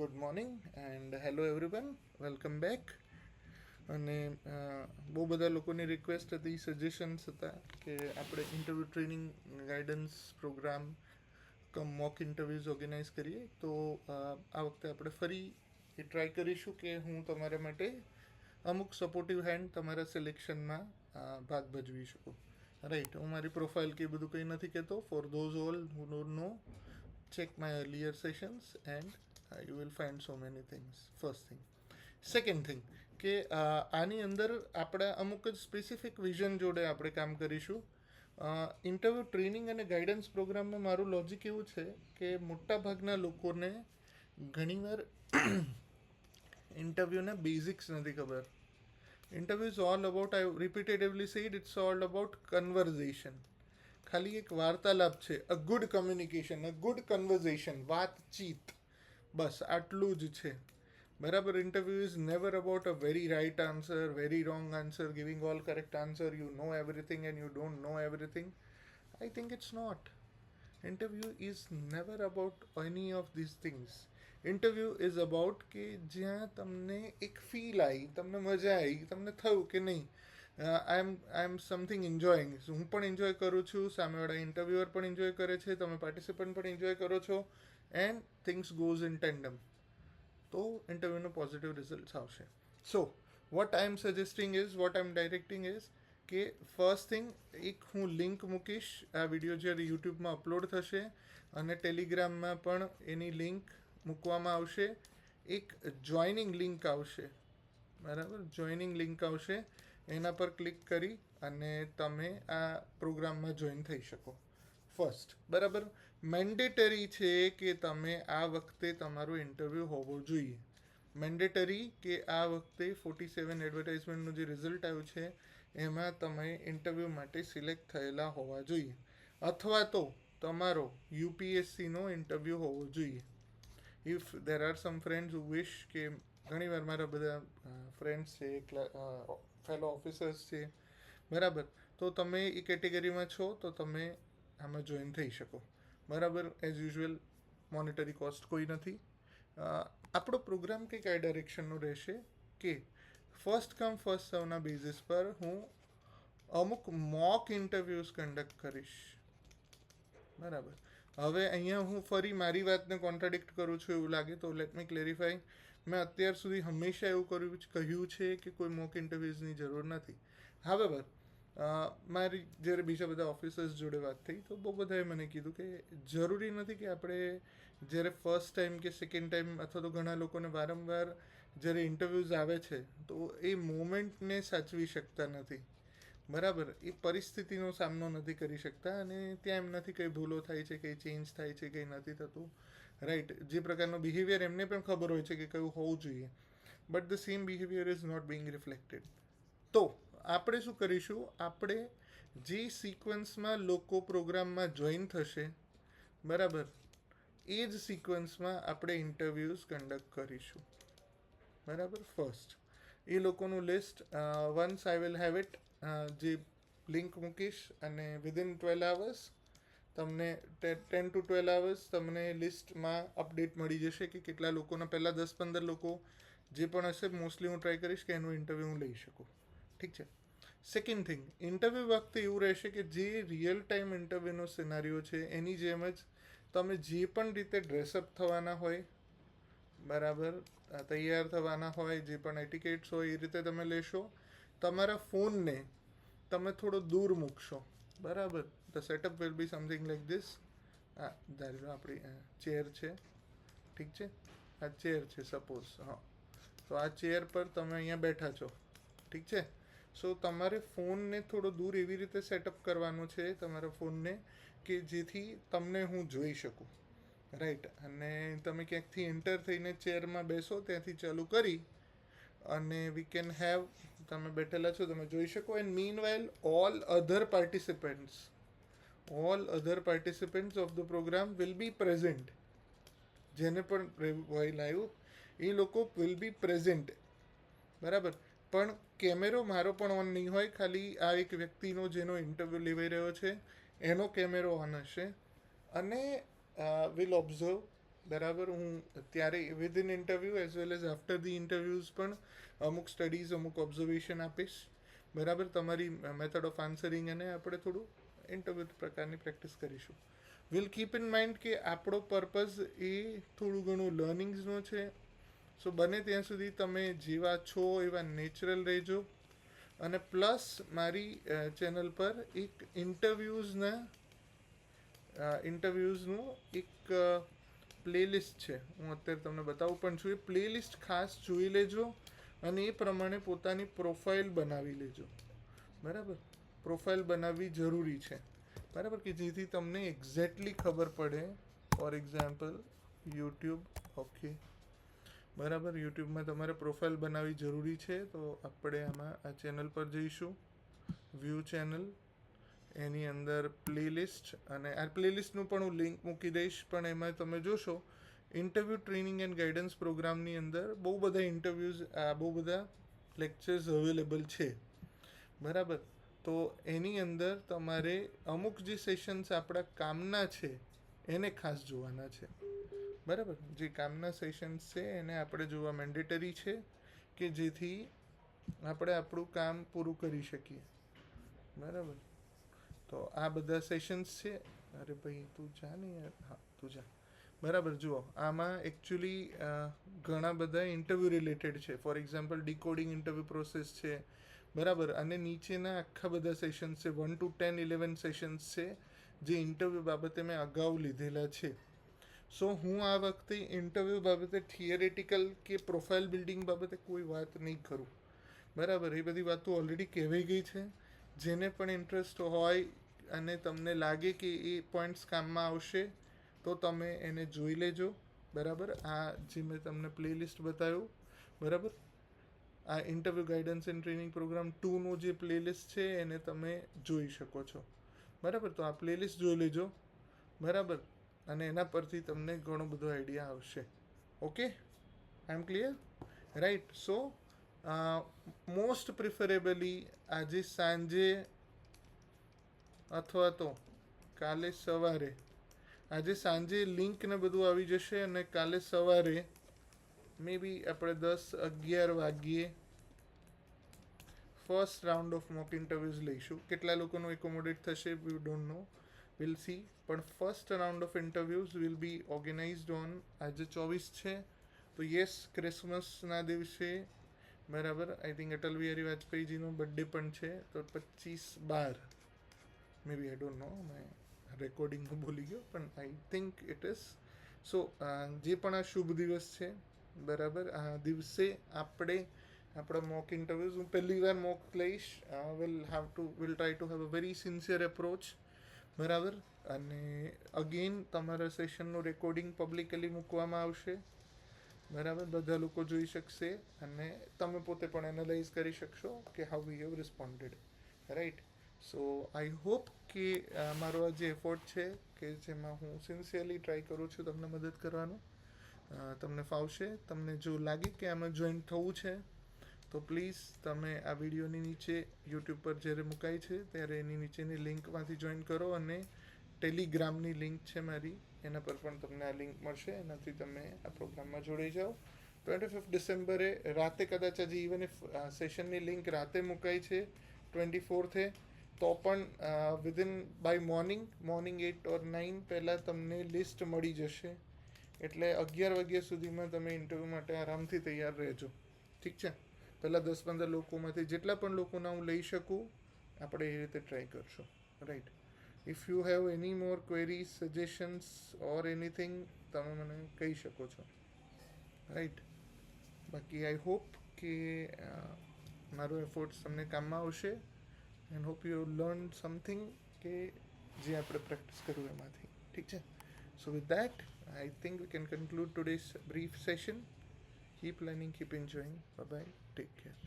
Good morning and hello everyone, welcome back. અને બહુ બધા લોકોની રિક્વેસ્ટ હતી, સજેશન્સ હતા કે આપણે ઇન્ટરવ્યૂ ટ્રેનિંગ ગાઈડન્સ પ્રોગ્રામ કમ મોક ઇન્ટરવ્યૂઝ ઓર્ગેનાઇઝ કરીએ. તો આ વખતે આપણે ફરી એ ટ્રાય કરીશું કે હું તમારા માટે અમુક સપોર્ટિવ હેન્ડ તમારા સિલેક્શનમાં ભાગ ભજવી શકું. રાઈટ, હું મારી પ્રોફાઇલ કે બધું કંઈ નથી કહેતો. Four those all who don't know, check my earlier sessions and you will find so many things. First thing. Second thing કે આની અંદર આપણે અમુક જ સ્પેસિફિક વિઝન જોડે આપણે કામ કરીશું. ઇન્ટરવ્યૂ ટ્રેનિંગ અને ગાઈડન્સ પ્રોગ્રામમાં મારું લોજિક એવું છે કે મોટાભાગના લોકોને ઘણીવાર ઇન્ટરવ્યૂના બેઝિક્સ નથી ખબર. Interview is all about, I repetitively said, it's all about conversation. ખાલી એક વાર્તાલાપ છે, a good communication, a good conversation, વાતચીત, બસ આટલું જ છે. બરાબર. Interview is never about a very right answer, very wrong answer, giving all correct answer, you know everything and you don't know everything. I think it's not. Interview is never about any of this things. Interview is about કે જ્યાં તમને એક feel આવી, તમને મજા આવી, તમને થયું કે નહીં આઈ એમ સમથિંગ એન્જોયિંગ. હું પણ એન્જોય કરું છું, સામેવાળા ઇન્ટરવ્યુઅર પણ એન્જોય કરે છે, તમે પાર્ટિસિપન્ટ પણ એન્જોય કરો છો, and things goes in tandem. તો ઇન્ટરવ્યૂનો પોઝિટિવ રિઝલ્ટ આવશે. So what I am suggesting is, what I am directing is કે ફર્સ્ટ થિંગ, એક હું લિંક મૂકીશ. આ વિડીયો જ્યારે યુટ્યુબમાં અપલોડ થશે અને ટેલિગ્રામમાં પણ એની લિંક મૂકવામાં આવશે. એક જોઈનિંગ લિંક આવશે, બરાબર, જોઈનિંગ લિંક આવશે. એના પર ક્લિક કરી અને તમે આ પ્રોગ્રામમાં જોઈન થઈ શકો. ફર્સ્ટ, બરાબર. મેન્ડેટરી છે કે તમે આ વખતે તમારું ઇન્ટરવ્યૂ હોવો જોઈએ. મેન્ડેટરી કે આ વખતે 47 એડવર્ટાઇઝમેન્ટનું જે રિઝલ્ટ આવ્યું છે એમાં તમે ઇન્ટરવ્યૂ માટે સિલેક્ટ થયેલા હોવા જોઈએ, અથવા તો તમારો યુપીએસસીનો ઇન્ટરવ્યૂ હોવો જોઈએ. If there are some friends who wish કે ઘણીવાર મારા બધા ફ્રેન્ડ્સ છે, ફેલો ઓફિસર્સ છે, બરાબર, તો તમે એ કેટેગરીમાં છો તો તમે આમાં જોઈન થઈ શકો. બરાબર. એઝ યુઝ્યુઅલ મોનિટરી કોસ્ટ કોઈ નથી. આપણો પ્રોગ્રામ કંઈક આ ડાયરેક્શનનો રહેશે કે ફર્સ્ટ કમ ફર્સ્ટ સર્વના બેઝિસ પર હું અમુક મોક ઇન્ટરવ્યૂઝ કન્ડક્ટ કરીશ. બરાબર. હવે અહીંયા હું ફરી મારી વાતને કોન્ટ્રાડિક્ટ કરું છું એવું લાગે તો લેટ મી ક્લેરિફાઈ. મેં અત્યાર સુધી હંમેશા એવું કહ્યું છે કે કોઈ મોક ઇન્ટરવ્યૂઝની જરૂર નથી. હાવેવર, મારી જ્યારે બીજા બધા ઓફિસર્સ જોડે વાત થઈ તો બહુ બધાએ મને કીધું કે જરૂરી નથી કે આપણે જ્યારે ફર્સ્ટ ટાઈમ કે સેકન્ડ ટાઈમ અથવા તો ઘણા લોકોને વારંવાર જ્યારે ઇન્ટરવ્યૂઝ આવે છે તો એ મોમેન્ટને સાચવી શકતા નથી. બરાબર. એ પરિસ્થિતિનો સામનો નથી કરી શકતા અને ત્યાં એમ નથી કંઈ ભૂલો થાય છે, કંઈ ચેન્જ થાય છે, કંઈ નથી થતું. રાઈટ. જે પ્રકારનો બિહેવિયર એમને પણ ખબર હોય છે કે કયું હોવું જોઈએ, but the same behaviour is not being reflected. તો આપણે શું કરીશું, આપણે જે સિક્વન્સમાં લોકો પ્રોગ્રામમાં જોઈન થશે, બરાબર, એ જ સિક્વન્સમાં આપણે ઇન્ટરવ્યૂઝ કન્ડક્ટ કરીશું. બરાબર. ફર્સ્ટ એ લોકોનું list once I will have it, જે લિંક મૂકીશ અને વિધિન 12 અવર્સ તમને 10 to 12 અવર્સ તમને લિસ્ટમાં અપડેટ મળી જશે કે કેટલા લોકોના, પહેલાં 10-15 લોકો જે પણ હશે, મોસ્ટલી હું ટ્રાય કરીશ કે એનું ઇન્ટરવ્યૂ હું લઈ શકું. ઠીક છે. સેકન્ડ થિંગ, ઇન્ટરવ્યૂ વખતે એવું રહેશે કે જે રિયલ ટાઈમ ઇન્ટરવ્યૂનો સિનારીઓ છે એની જેમ જ તમે જે પણ રીતે ડ્રેસઅપ થવાના હોય, બરાબર, તૈયાર થવાના હોય, જે પણ એટિકેટ્સ હોય એ રીતે તમે લેશો. તમારા ફોનને તમે થોડો દૂર મૂકશો. બરાબર. The setup will be something like this. ધારી લો આપણી ચેર છે, ઠીક છે, આ ચેર છે સપોઝ. હા, તો આ ચેર પર તમે અહીંયા બેઠા છો, ઠીક છે. સો તમારે ફોનને થોડો દૂર એવી રીતે સેટઅપ કરવાનો છે, તમારા ફોનને, કે જેથી તમને હું જોઈ શકું. રાઈટ. અને તમે ક્યાંકથી એન્ટર થઈને ચેરમાં બેસો ત્યાંથી ચાલુ કરી અને વી કેન હેવ, તમે બેઠેલા છો તમે જોઈ શકો. And meanwhile all other participants of the programme will be present. જેને પણ હોય લાઈવ, એ લોકો વિલ બી પ્રેઝન્ટ. બરાબર. પણ કેમેરો મારો પણ ઓન નહીં હોય, ખાલી આ એક વ્યક્તિનો જેનો ઇન્ટરવ્યૂ લેવાઈ રહ્યો છે એનો કેમેરો ઓન હશે. અને વિલ ઓબ્ઝર્વ બરાબર. હું ત્યારે within interview as well as after the interviews પણ અમુક સ્ટડીઝ અમુક ઓબ્ઝર્વેશન આપીશ. બરાબર. તમારી મેથડ ઓફ આન્સરિંગ અને આપણે થોડું ઇન્ટરવ્યૂ પ્રકારની પ્રેક્ટિસ કરીશું. વિલ કીપ ઇન માઇન્ડ કે આપણો પર્પઝ એ થોડું ઘણું લર્નિંગ્સનો છે. સો બને ત્યાં સુધી તમે જેવા છો એવા નેચરલ રહેજો. અને પ્લસ મારી ચેનલ પર એક ઇન્ટરવ્યૂઝનું એક પ્લેલિસ્ટ છે. હું અત્યારે તમને બતાવું પણ છું. એ પ્લેલિસ્ટ ખાસ જોઈ લેજો અને એ પ્રમાણે પોતાની પ્રોફાઇલ બનાવી લેજો. બરાબર. પ્રોફાઇલ બનાવવી જરૂરી છે. બરાબર, કે જેથી તમને એક્ઝેક્ટલી ખબર પડે. For example YouTube. ઓકે, બરાબર. યુટ્યુબમાં તમારે પ્રોફાઇલ બનાવવી જરૂરી છે. તો આપણે આમાં આ ચેનલ પર જઈશું, વ્યૂ ચેનલ, એની અંદર પ્લેલિસ્ટ, અને આ પ્લેલિસ્ટનું પણ હું લિંક મૂકી દઈશ. પણ એમાં તમે જોશો ઇન્ટરવ્યૂ ટ્રેનિંગ એન્ડ ગાઈડન્સ પ્રોગ્રામની અંદર બહુ બધા બહુ બધા લેક્ચર્સ અવેલેબલ છે. બરાબર. તો એની અંદર તમારે અમુક જે સેશન્સ આપણા કામના છે એને ખાસ જોવાના છે. બરાબર. જે કામના સેશન્સ છે એને આપણે જોવા મેન્ડેટરી છે, કે જેથી આપણે આપણું કામ પૂરું કરી શકીએ. બરાબર. તો આ બધા સેશન્સ છે. અરે ભાઈ તું જા ને યાર. હા, તું જા. બરાબર. જુઓ, આમાં એકચ્યુઅલી ઘણા બધા ઇન્ટરવ્યૂ રિલેટેડ છે. For example decoding interview process છે. બરાબર. અને નીચેના આખા બધા સેશન્સ છે, 1 to 10 11 સેશન્સ છે, જે ઇન્ટરવ્યૂ બાબતે મેં અગાઉ લીધેલા છે. સો હું આ વખતે ઇન્ટરવ્યૂ બાબતે થિયરેટિકલ કે પ્રોફાઇલ બિલ્ડિંગ બાબતે કોઈ વાત નહીં કરું. બરાબર. એ બધી વાતો ઓલરેડી કહેવાઈ ગઈ છે. જેને પણ ઇન્ટરેસ્ટ હોય અને તમને લાગે કે એ પોઈન્ટ્સ કામમાં આવશે તો તમે એને જોઈ લેજો. બરાબર. આ જે મેં તમને પ્લેલિસ્ટ બતાવ્યું. બરાબર. આ interview guidance and training program 2નું જે પ્લેલિસ્ટ છે એને તમે જોઈ શકો છો. બરાબર. તો આ પ્લેલિસ્ટ જોઈ લેજો. બરાબર. અને એના પરથી તમને ઘણો બધો આઈડિયા આવશે. Okay, I am clear? Right. So most preferably આજે સાંજે અથવા તો કાલે સવારે, આજે સાંજે લિંક ને બધું આવી જશે અને કાલે સવારે મે બી આપણે 10-11 વાગ્યે first round of mock interviews લઈશું. કેટલા લોકોનું એકોમોડેટ થશે we don't know, will see. પણ first round of interviews will be organised on, આજે 24 છે તો યસ, ક્રિસમસના દિવસે. બરાબર. આઈ થિંક અટલ બિહારી વાજપેયીજીનો બર્થડે પણ છે, તો 25/12 મે બી, આઈ ડોન્ટ નો, મેં રેકોર્ડિંગનું ભૂલી ગયો, પણ આઈ થિંક ઇટ ઇઝ. સો જે પણ આ શુભ દિવસ છે, બરાબર, આ દિવસે આપણે આપણા મોક ઇન્ટરવ્યૂઝ, હું પહેલી વાર મોક લઈશ. Will try to have a very sincere approach. બરાબર. અને અગેન તમારા સેશનનું રેકોર્ડિંગ પબ્લિકલી મૂકવામાં આવશે. બરાબર. બધા લોકો જોઈ શકશે અને તમે પોતે પણ એનાલાઇઝ કરી શકશો કે how we have રિસ્પોન્ડેડ. Right. So I hope કે મારો આ જે એફર્ટ છે, કે જેમાં હું સિન્સિયરલી ટ્રાય કરું છું તમને મદદ કરવાનું, તમને ફાવશે. તમને જો લાગે કે આમાં જોઈન થવું છે તો પ્લીઝ તમે આ વિડીયોની નીચે યુટ્યુબ પર જ્યારે મુકાય છે ત્યારે એની નીચેની લિંકમાંથી જોઈન કરો, અને ટેલિગ્રામની લિંક છે મારી, એના પર પણ તમને આ લિંક મળશે. એનાથી તમે આ પ્રોગ્રામમાં જોડાઈ જાઓ. 25 ડિસેમ્બરે રાતે કદાચ હજી ઇવન ઇફ સેશનની લિંક રાતે મુકાઈ છે 24 તો પણ વિધિન બાય મોર્નિંગ 8 or 9 પહેલાં તમને લિસ્ટ મળી જશે. એટલે 11 વાગ્યા સુધીમાં તમે ઇન્ટરવ્યૂ માટે આરામથી તૈયાર રહેજો. ઠીક છે? પહેલાં 10-15 લોકોમાંથી જેટલા પણ લોકોના હું લઈ શકું, આપણે એ રીતે ટ્રાય કરશું. Right. If you have any more queries, suggestions or anything, તમે મને કહી શકો છો. રાઈટ. બાકી આઈ હોપ કે મારો એફર્ટ્સ તમને કામમાં આવશે, and hope you learn something, કે જે આપણે પ્રેક્ટિસ કરવું એમાંથી. ઠીક છે? સો with that I think we can conclude today's brief session. Keep learning, keep enjoying. Bye bye. Take care.